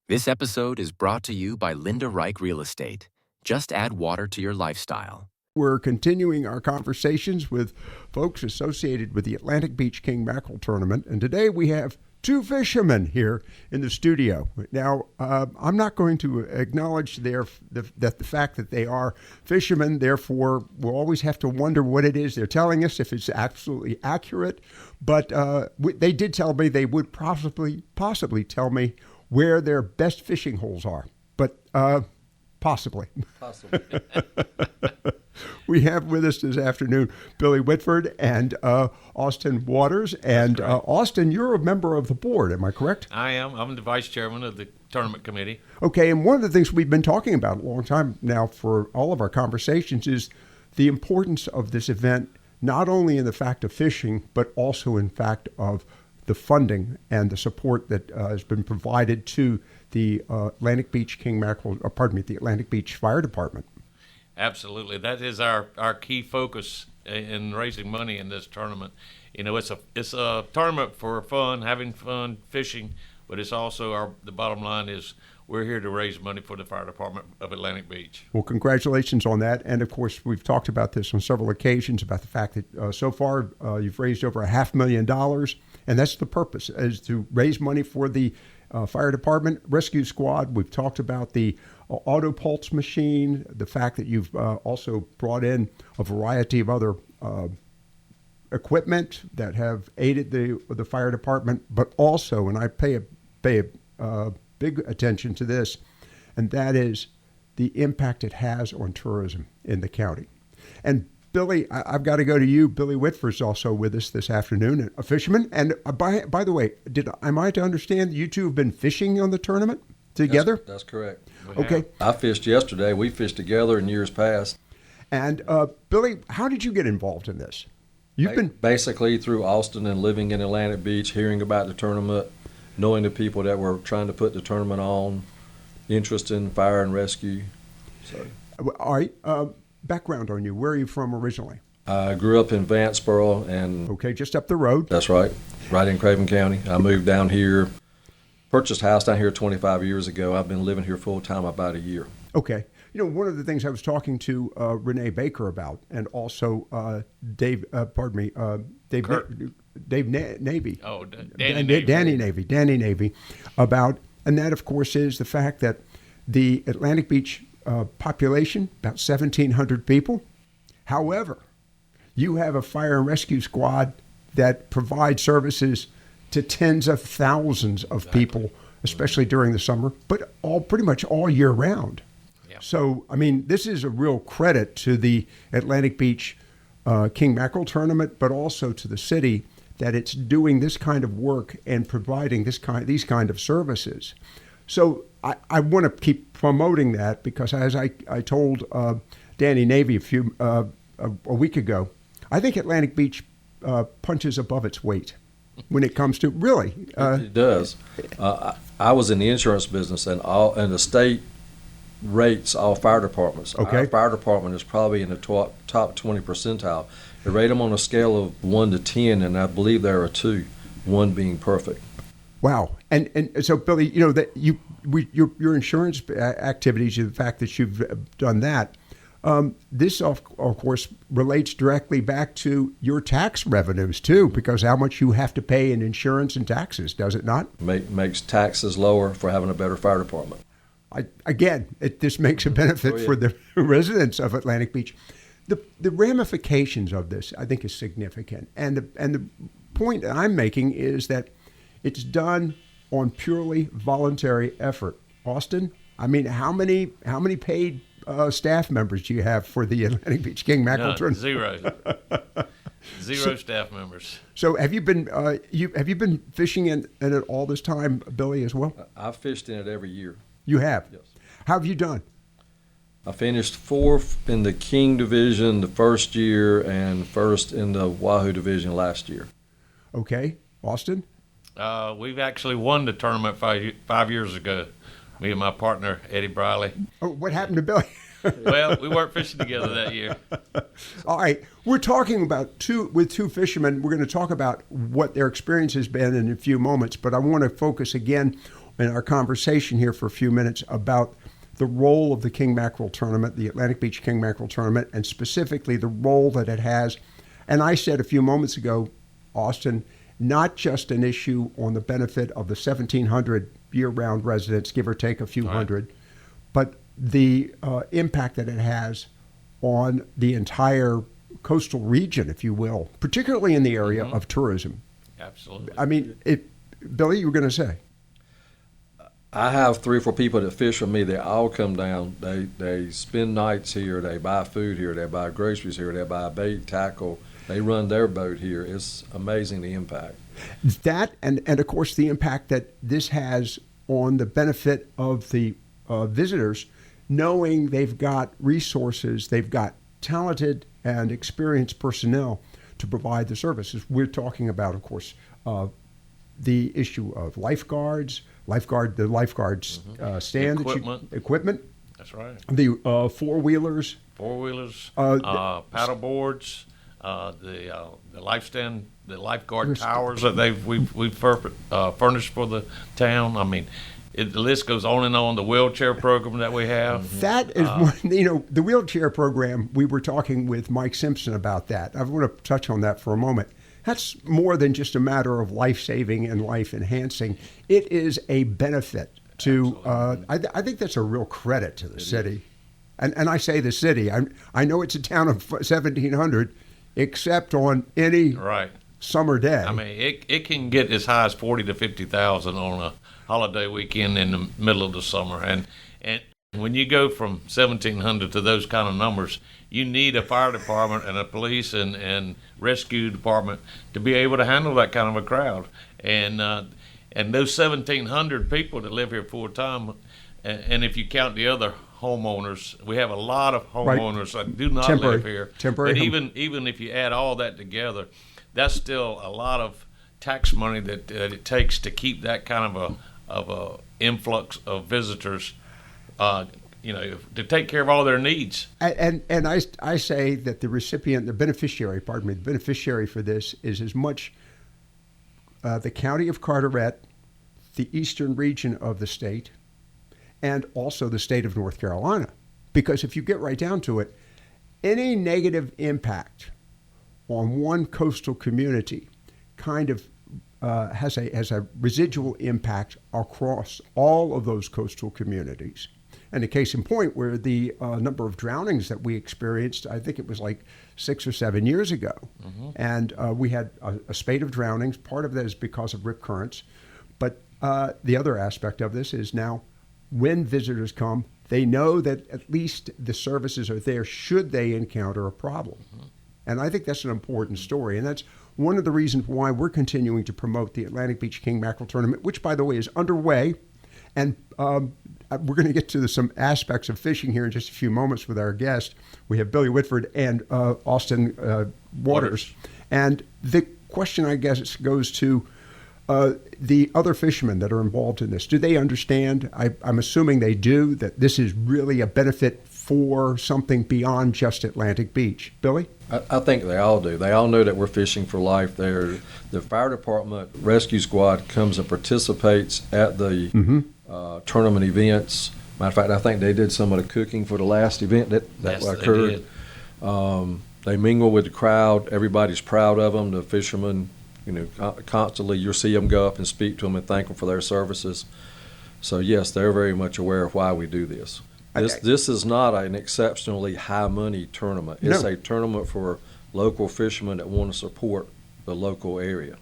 This episode is brought to you by Linda Reich Real Estate. Just add water to your lifestyle. We're continuing our conversations with folks associated with the Atlantic Beach King Mackerel Tournament, and today we have two fishermen here in the studio. Now, I'm not going to acknowledge the fact that they are fishermen, therefore we'll always have to wonder what it is they're telling us, if it's absolutely accurate, but they did tell me they would possibly tell me where their best fishing holes are, but possibly. We have with us this afternoon Billy Whitford and Austin Waters. And Austin, you're a member of the board, am I correct? I am. I'm the vice chairman of the tournament committee. Okay, and one of the things we've been talking about a long time now for all of our conversations is the importance of this event, not only in the fact of fishing, but also in fact of the funding and the support that has been provided to the Atlantic Beach the Atlantic Beach Fire Department. Absolutely. That is our key focus in raising money in this tournament. You know, it's a tournament for fun, having fun, fishing, but it's also the bottom line is we're here to raise money for the fire department of Atlantic Beach. Well, congratulations on that. And of course, we've talked about this on several occasions about the fact that so far you've raised over $500,000, and that's the purpose, is to raise money for the fire department rescue squad. We've talked about the auto pulse machine, the fact that you've also brought in a variety of other equipment that have aided the fire department, but also, and I pay big attention to this, and that is the impact it has on tourism in the county. And Billy, I've got to go to you. Billy Whitford's also with us this afternoon, a fisherman. And by the way, am I to understand that you two have been fishing on the tournament together? That's correct. Okay. I fished yesterday. We fished together in years past. And Billy, how did you get involved in this? You've been basically through Austin and living in Atlantic Beach, hearing about the tournament, knowing the people that were trying to put the tournament on, interest in fire and rescue. So. All right. Background on you. Where are you from originally? I grew up in Vanceboro. Okay, just up the road. That's right in Craven County. I moved down here, purchased a house down here 25 years ago. I've been living here full time about a year. Okay. You know, one of the things I was talking to Renee Baker about, and also Danny Navy. Oh, Danny Navy about, and that of course is the fact that the Atlantic Beach population, about 1,700 people. However, you have a fire and rescue squad that provides services to tens of thousands of people, especially during the summer, but pretty much all year round. Yeah. So, I mean, this is a real credit to the Atlantic Beach King Mackerel Tournament, but also to the city that it's doing this kind of work and providing these kind of services. So I want to keep promoting that because, as I told Danny Navy a week ago, I think Atlantic Beach punches above its weight when it comes to really. It does. I was in the insurance business, and the state rates all fire departments. Okay. Our fire department is probably in the top 20 percentile. They rate them on a scale of 1 to 10, and I believe there are 2, 1 being perfect. Wow. And so, Billy, you know that your insurance activities, the fact that you've done that, this of course relates directly back to your tax revenues too, because how much you have to pay in insurance and taxes, does it not? Makes taxes lower for having a better fire department. This makes a benefit for the residents of Atlantic Beach. The ramifications of this, I think, is significant, and the point that I'm making is that it's done on purely voluntary effort. Austin, I mean, how many paid staff members do you have for the Atlantic Beach King Mackerel Tournament? Zero staff members. So have you been fishing in it all this time, Billy, as well? I've fished in it every year. You have? Yes. How have you done? I finished 4th in the King Division the first year and 1st in the Wahoo Division last year. Okay. Austin? We've actually won the tournament 5 years ago, me and my partner, Eddie Briley. Oh, what happened to Billy? Well, we weren't fishing together that year. All right. We're talking about two fishermen. We're going to talk about what their experience has been in a few moments, but I want to focus again in our conversation here for a few minutes about the role of the King Mackerel Tournament, the Atlantic Beach King Mackerel Tournament, and specifically the role that it has. And I said a few moments ago, Austin, not just an issue on the benefit of the 1,700 year-round residents, give or take a few hundred, but the impact that it has on the entire coastal region, if you will, particularly in the area of tourism. Absolutely. I mean, Billy, you were going to say? I have 3 or 4 people that fish with me. They all come down. They spend nights here. They buy food here. They buy groceries here. They buy bait, tackle. They run their boat here. It's amazing the impact. That and of course the impact that this has on the benefit of the visitors, knowing they've got resources, they've got talented and experienced personnel to provide the services. We're talking about, of course, the issue of lifeguards, the lifeguards stand, equipment. That's right. The four-wheelers, paddle boards, the lifeguard towers that we've furnished for the town. I mean, the list goes on and on. The wheelchair program that we have. That is one, the wheelchair program. We were talking with Mike Simpson about that. I want to touch on that for a moment. That's more than just a matter of life-saving and life-enhancing. It is a benefit to, I think that's a real credit to the city. And I say the city. I know it's a town of 1,700, except on any summer day. I mean, it can get as high as 40 to 50,000 on a holiday weekend in the middle of the summer. And when you go from 1,700 to those kind of numbers, you need a fire department and a police and rescue department to be able to handle that kind of a crowd. And those 1,700 people that live here full time, and if you count the other homeowners, we have a lot of homeowners that do not live here. But even if you add all that together, that's still a lot of tax money that it takes to keep that kind of a influx of visitors. To take care of all their needs. And I say that the beneficiary for this is as much the county of Carteret, the eastern region of the state, and also the state of North Carolina. Because if you get right down to it, any negative impact on one coastal community kind of has a residual impact across all of those coastal communities. And a case in point where the number of drownings that we experienced, I think it was like 6 or 7 years ago. And we had a spate of drownings. Part of that is because of rip currents. But the other aspect of this is now when visitors come, they know that at least the services are there should they encounter a problem. And I think that's an important story. And that's one of the reasons why we're continuing to promote the Atlantic Beach King Mackerel Tournament, which, by the way, is underway. And we're going to get to some aspects of fishing here in just a few moments with our guest. We have Billy Whitford and Austin Waters. And the question, I guess, goes to the other fishermen that are involved in this. Do they understand? I'm assuming they do, that this is really a benefit for something beyond just Atlantic Beach. Billy? I think they all do. They all know that we're fishing for life there. The fire department rescue squad comes and participates at the tournament events. Matter of fact, I think they did some of the cooking for the last event that occurred. They mingle with the crowd. Everybody's proud of them. The fishermen, constantly you'll see them go up and speak to them and thank them for their services. So yes, they're very much aware of why we do this. This is not an exceptionally high money tournament. It's a tournament for local fishermen that want to support the local area,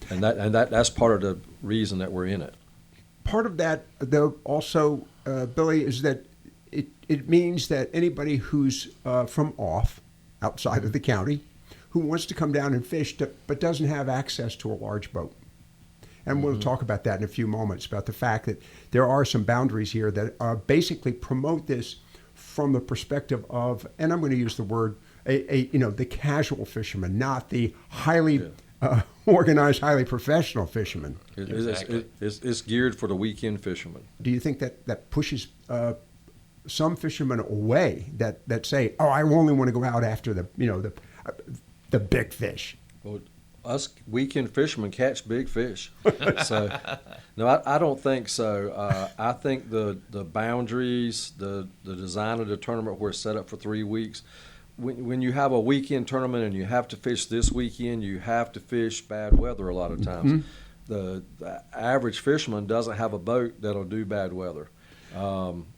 and that's part of the reason that we're in it. Part of that, though, also, Billy, is that it means that anybody who's from outside of the county, who wants to come down and fish but doesn't have access to a large boat. And we'll talk about that in a few moments, about the fact that there are some boundaries here that basically promote this from the perspective of, and I'm going to use the word, the casual fisherman, not the highly organized, highly professional fisherman. It's geared for the weekend fisherman. Do you think that pushes some fishermen away that say, oh, I only want to go out after the big fish? Well, us weekend fishermen catch big fish. So, no, I don't think so. I think the boundaries, the design of the tournament where it's set up for 3 weeks, when you have a weekend tournament and you have to fish this weekend, you have to fish bad weather a lot of times. Mm-hmm. The average fisherman doesn't have a boat that'll do bad weather.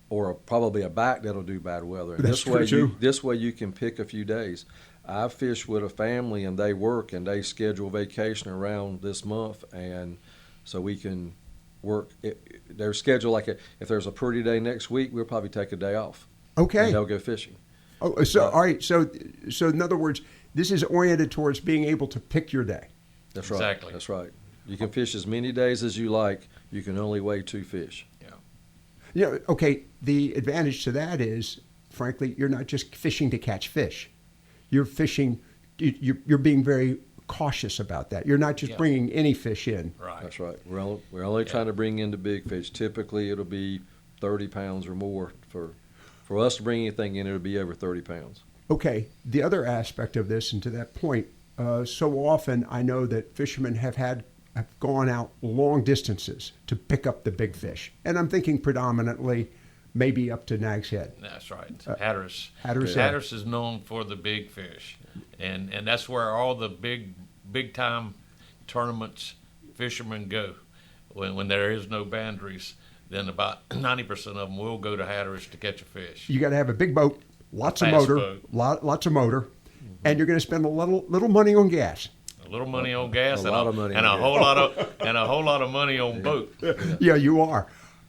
Or probably a back that'll do bad weather. And That's true. This way you can pick a few days. I fish with a family and they work and they schedule vacation around this month, and so we can work their schedule. Like if there's a pretty day next week, we'll probably take a day off. Okay. And they'll go fishing. Oh, so all right. So in other words, this is oriented towards being able to pick your day. That's right. Exactly. That's right. You can fish as many days as you like. You can only weigh 2 fish. Okay, the advantage to that is, frankly, you're not just fishing to catch fish. You're fishing, you're being very cautious about that. You're not just bringing any fish in. Right. That's right. We're only trying to bring in the big fish. Typically, it'll be 30 pounds or more. For us to bring anything in, it'll be over 30 pounds. Okay, the other aspect of this, and to that point, so often I know that fishermen have gone out long distances to pick up the big fish. And I'm thinking predominantly maybe up to Nag's Head. That's right. Hatteras. Hatteras. Hatteras is known for the big fish. And that's where all the big time tournaments fishermen go. When there is no boundaries, then about 90% of them will go to Hatteras to catch a fish. You got to have a big boat, lots of Fast motor, boat. lots of motor, and you're going to spend a little money on gas. A little money on gas A lot of money and on a whole lot of money on boat. Yeah, you are.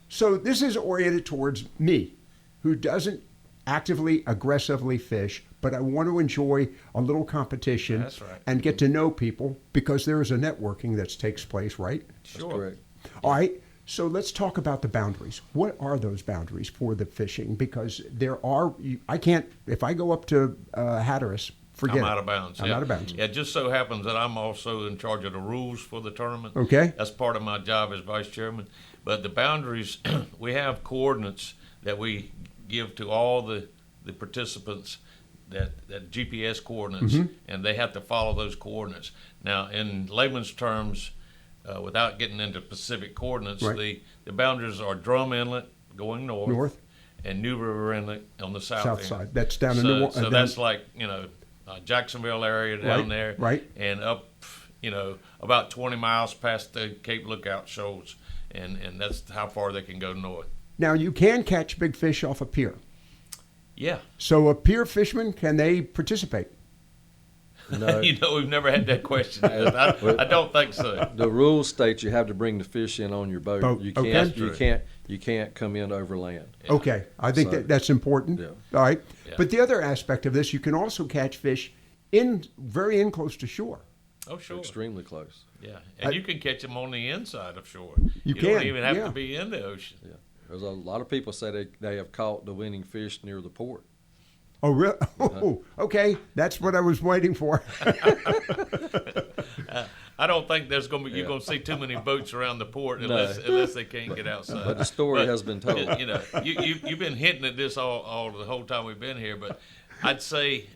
So this is oriented towards me, who doesn't actively, aggressively fish, but I want to enjoy a little competition. That's right. And get to know people, because there is a networking that takes place, right? That's correct. All right. So let's talk about the boundaries. What are those boundaries for the fishing? Because I can't, if I go up to Hatteras, forget I'm it. out of bounds. I'm out of bounds. Yeah, it just so happens that I'm also in charge of the rules for the tournament. Okay. That's part of my job as vice chairman. But the boundaries, we have coordinates that we give to all the participants, that GPS coordinates, and they have to follow those coordinates. Now, in layman's terms, without getting into specific coordinates, Right. the boundaries are Drum Inlet going north. And New River Inlet on the south end. Side. That's down in So, New so that's like, Jacksonville area down there. right. And up, about 20 miles past the Cape Lookout shoals. And that's how far they can go north. Now, you can catch big fish off a pier. Yeah. So a pier fisherman, can they participate? No. We've never had that question. I don't think so. The rules state you have to bring the fish in on your boat. You can't. okay. You can't come in over land. Yeah. Okay, I think that's important. Yeah. All right. Yeah. But the other aspect of this, you can also catch fish very close to shore. Oh, sure. Extremely close. Yeah. And you can catch them on the inside of shore. You don't can, even have yeah. to be in the ocean. Yeah. There's a lot of people say they have caught the winning fish near the port. Oh, really? Oh, okay. That's what I was waiting for. I don't think you're going to see too many boats around the port unless they can't get outside. But the story has been told. You've been hinting at this all the whole time we've been here, but I'd say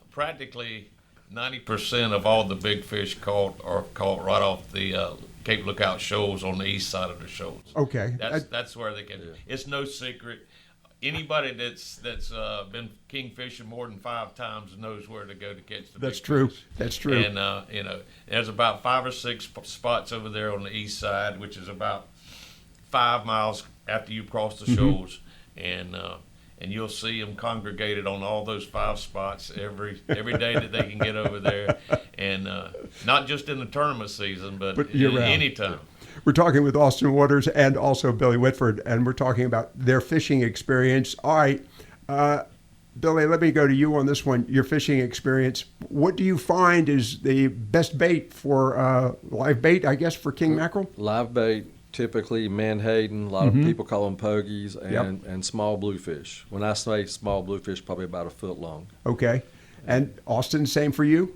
practically 90% of all the big fish caught are caught right off the Cape Lookout shoals on the east side of the shoals. Okay. That's where they can. It's no secret. Anybody that's been kingfishing more than 5 times knows where to go to catch the That's big true. fish. That's true. And there's about 5 or 6 spots over there on the east side, which is about 5 miles after you cross the shoals, and you'll see them congregated on all those 5 spots every day that they can get over there, and not just in the tournament season, but year-round. anytime. We're talking with Austin Waters and also Billy Whitford, and we're talking about their fishing experience. All right, Billy, let me go to you on this one. Your fishing experience. What do you find is the best bait for live bait, I guess, for king mackerel? Live bait, typically menhaden. A lot of people call them pogies, and small bluefish. When I say small bluefish, probably about a foot long. Okay. And Austin, same for you?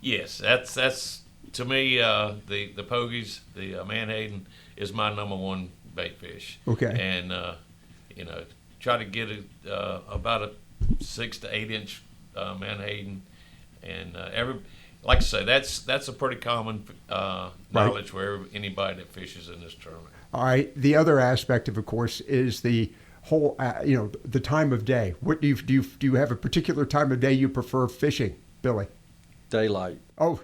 Yes, that's to me the pogies, the menhaden is my number one bait fish. Okay. And try to get about a 6 to 8 inch menhaden, and like I say, that's a pretty common knowledge for anybody that fishes in this tournament. All right. The other aspect of course, is the whole, the time of day. What do you have a particular time of day you prefer fishing, Billy? Daylight. Oh,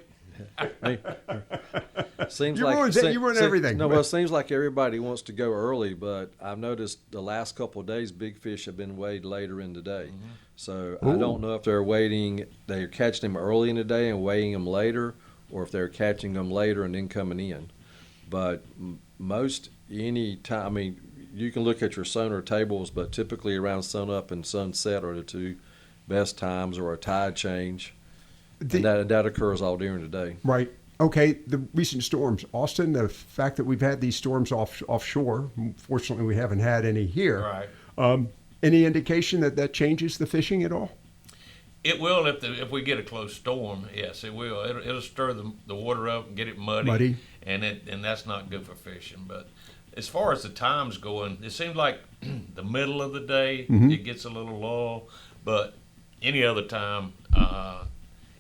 Seems you like ruin everything. No, well, it seems like everybody wants to go early, but I've noticed the last couple of days, big fish have been weighed later in the day. So I don't know if they're catching them early in the day and weighing them later, or if they're catching them later and then coming in. But most any time, I mean, you can look at your sonar tables, but typically around sunup and sunset are the two best times, or a tide change. And that occurs all during the day. Right. Okay, the recent storms. Austin, the fact that we've had these storms offshore, fortunately we haven't had any here. Right. Any indication that changes the fishing at all? It will if we get a close storm. Yes, it will. It'll stir the water up and get it muddy. And that's not good for fishing. But as far as the time's going, it seems like the middle of the day it gets a little lull, but any other time.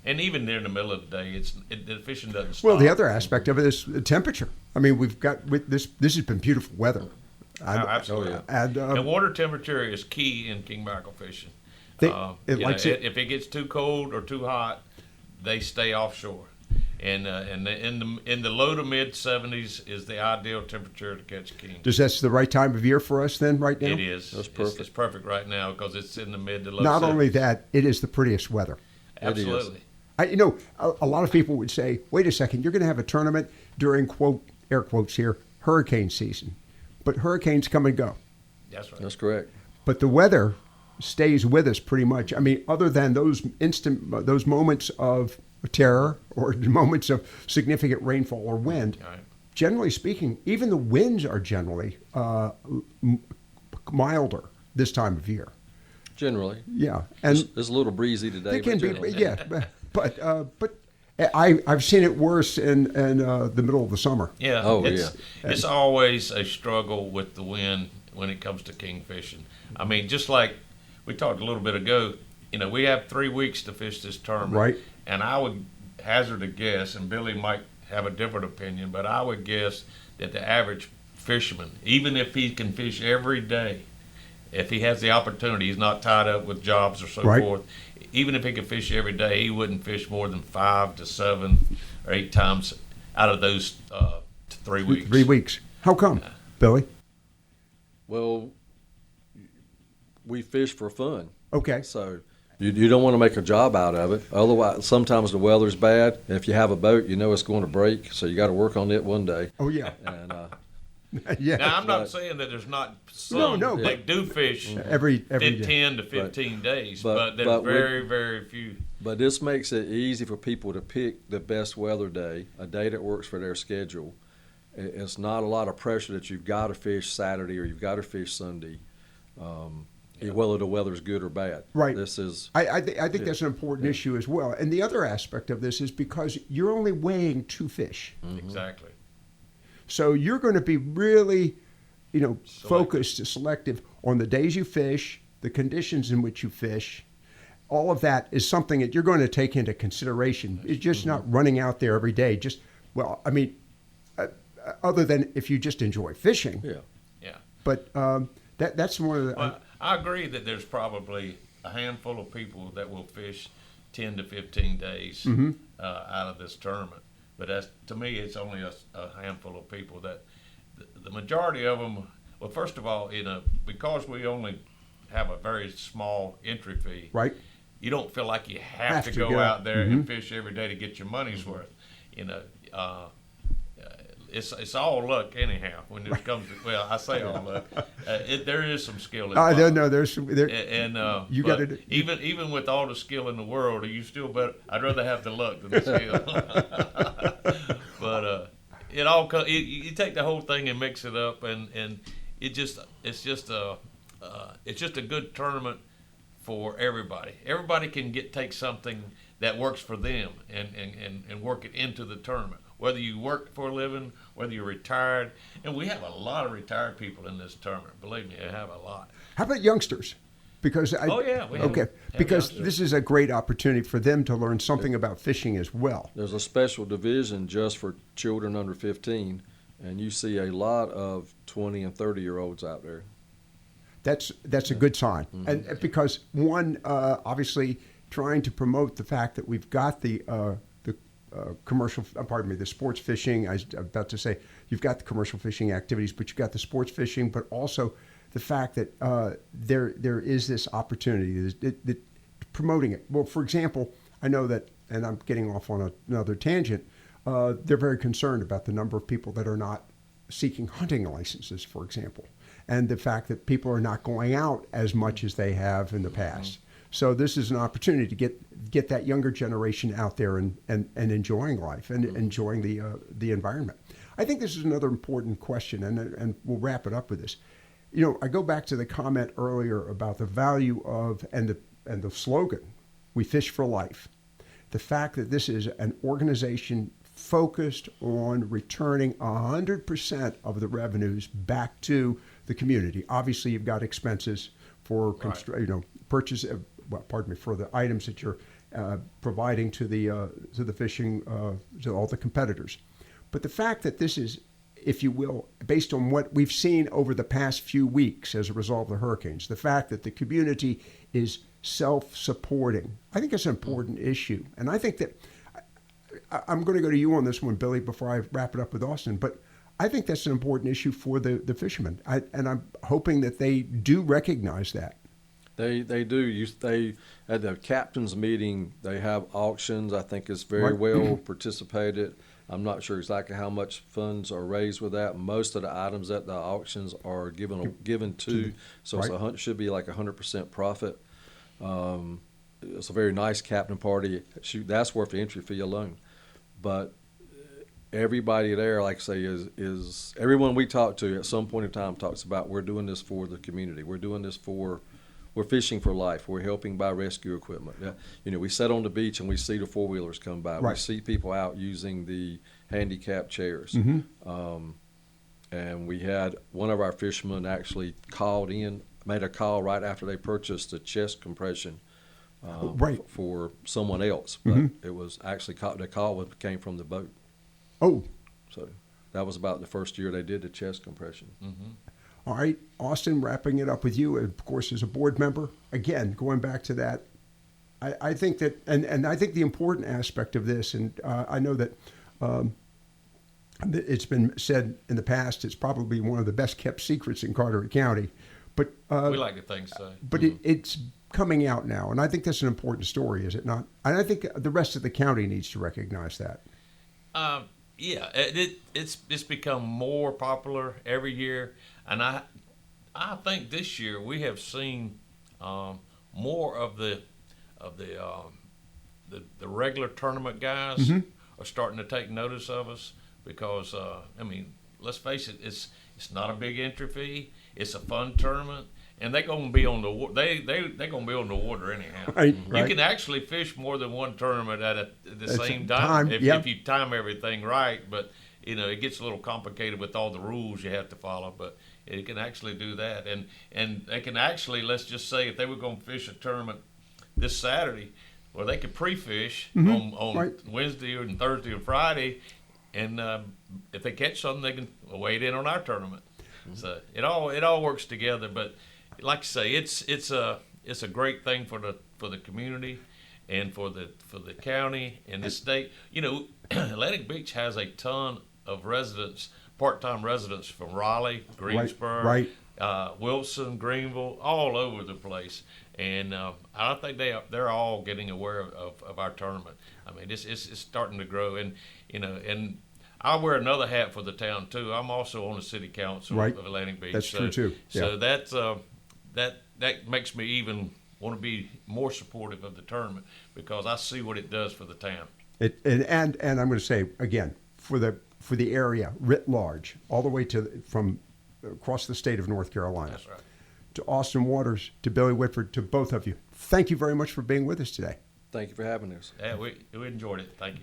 And even near the middle of the day, the fishing doesn't stop. Well, the other aspect of it is the temperature. I mean, we've got this has been beautiful weather. Absolutely. And water temperature is key in king mackerel fishing. If it gets too cold or too hot, they stay offshore. And in the low to mid 70s is the ideal temperature to catch king. That's the right time of year for us then, right now? It is. That's perfect. It's perfect right now because it's in the mid to low. Not 70s. only that, it is the prettiest weather. Absolutely. A lot of people would say, wait a second, you're going to have a tournament during, quote, air quotes here, hurricane season. But hurricanes come and go. That's right. That's correct. But the weather stays with us pretty much. I mean, other than those moments of terror or moments of significant rainfall or wind, Right. generally speaking, even the winds are generally milder this time of year. Generally. Yeah. And it's a little breezy today. they can be, generally. yeah. But I've seen it worse in the middle of the summer. Yeah. Oh, It's always a struggle with the wind when it comes to king fishing. I mean, just like we talked a little bit ago, we have 3 weeks to fish this tournament. Right. And I would hazard a guess, and Billy might have a different opinion, but I would guess that the average fisherman, even if he can fish every day, if he has the opportunity, he's not tied up with jobs or so forth. Even if he could fish every day, he wouldn't fish more than 5 to 7 or 8 times out of those 3 weeks. 3 weeks. How come, Billy? Well, we fish for fun. Okay. So you don't want to make a job out of it. Otherwise, sometimes the weather's bad. If you have a boat, it's going to break. So you got to work on it one day. Oh, yeah. And Yeah. Now, I'm not saying that there's not some that do fish every day. 10 to 15 days, but there's very, very few. But this makes it easy for people to pick the best weather day, a day that works for their schedule. It's not a lot of pressure that you've got to fish Saturday or you've got to fish Sunday, whether the weather's good or bad. Right. This is. I think that's an important issue as well. And the other aspect of this is because you're only weighing 2 fish. Exactly. So you're going to be really, focused, selective on the days you fish, the conditions in which you fish. All of that is something that you're going to take into consideration. It's just not running out there every day. Other than if you just enjoy fishing. Yeah. Yeah. But that's one of the. Well, I agree that there's probably a handful of people that will fish 10 to 15 days out of this tournament. But to me, it's only a handful of people. That the majority of them. Well, first of all, because we only have a very small entry fee, right? You don't feel like you have to go out there and fish every day to get your money's worth. It's all luck anyhow. When it comes to I say all luck. There is some skill involved. No, there's you got to even with all the skill in the world, you still better. I'd rather have the luck than the skill. But it all you take the whole thing and mix it up, and it's just a good tournament for everybody. Everybody can take something that works for them and work it into the tournament. Whether you work for a living, whether you're retired, and we have a lot of retired people in this tournament. Believe me, I have a lot. How about youngsters? Because Oh, yeah, we have- okay, have because youngsters. this is a great opportunity for them to learn something about fishing as well. There's a special division just for children under 15, and you see a lot of 20 and 30-year-olds out there. That's a good sign, and because one, obviously, trying to promote the fact that we've got the commercial, the sports fishing. I was about to say you've got the commercial fishing activities, but you've got the sports fishing, but also the fact that there is this opportunity, that promoting it. Well, for example, I know that, and I'm getting off on another tangent. They're very concerned about the number of people that are not seeking hunting licenses, for example, and the fact that people are not going out as much as they have in the past. So this is an opportunity to get that younger generation out there and enjoying life and enjoying the environment. I think this is another important question, and we'll wrap it up with this. I go back to the comment earlier about the value of and the slogan, "We fish for life." The fact that this is an organization focused on returning 100% of the revenues back to the community. Obviously, you've got expenses for purchase. For the items that you're providing to the fishing to all the competitors. But the fact that this is, if you will, based on what we've seen over the past few weeks as a result of the hurricanes, the fact that the community is self-supporting, I think it's an important issue. And I think that I'm going to go to you on this one, Billy, before I wrap it up with Austin. But I think that's an important issue for the fishermen. And I'm hoping that they do recognize that. They do. They at the captain's meeting, they have auctions. I think it's very well participated. I'm not sure exactly how much funds are raised with that. Most of the items at the auctions are given to, so it should be like 100% profit. It's a very nice captain party. That's worth the entry fee alone. But everybody there, like I say, is everyone we talk to at some point in time talks about, we're doing this for the community. We're doing this we're fishing for life. We're helping buy rescue equipment. We sit on the beach and we see the four-wheelers come by. Right. We see people out using the handicap chairs. And we had one of our fishermen actually made a call right after they purchased the chest compression for someone else. But it was actually the call came from the boat. Oh. So that was about the first year they did the chest compression. All right, Austin, wrapping it up with you, of course, as a board member. Again, going back to that, I think that, and I think the important aspect of this, and I know that it's been said in the past, it's probably one of the best kept secrets in Carteret County. But we like to think so. But it's coming out now, and I think that's an important story, is it not? And I think the rest of the county needs to recognize that. Yeah, it's become more popular every year, and I think this year we have seen more of the regular tournament guys are starting to take notice of us because let's face it, it's not a big entry fee. It's a fun tournament, and they're going to be on the they're going to be on the water anyhow. Right. You can actually fish more than one tournament at the same time, time if you time everything right. But it gets a little complicated with all the rules you have to follow. But it can actually do that, and they can actually, let's just say, if they were going to fish a tournament this Saturday, well, they could pre-fish on Wednesday and Thursday and Friday, and if they catch something, they can weigh it in on our tournament. So it all works together. But like I say, it's a great thing for the community and for the county and the state. Atlantic Beach has a ton of residents, part-time residents from Raleigh, Greensboro, Wilson, Greenville, all over the place. And I think they're all getting aware of our tournament. It's starting to grow, and I wear another hat for the town too. I'm also on the city council of Atlantic Beach. That's true too. So that makes me even want to be more supportive of the tournament because I see what it does for the town. And I'm going to say again, for the area writ large, all the way from across the state of North Carolina. That's right. To Austin Waters, to Billy Whitford, to both of you. Thank you very much for being with us today. Thank you for having us. Yeah, we enjoyed it. Thank you.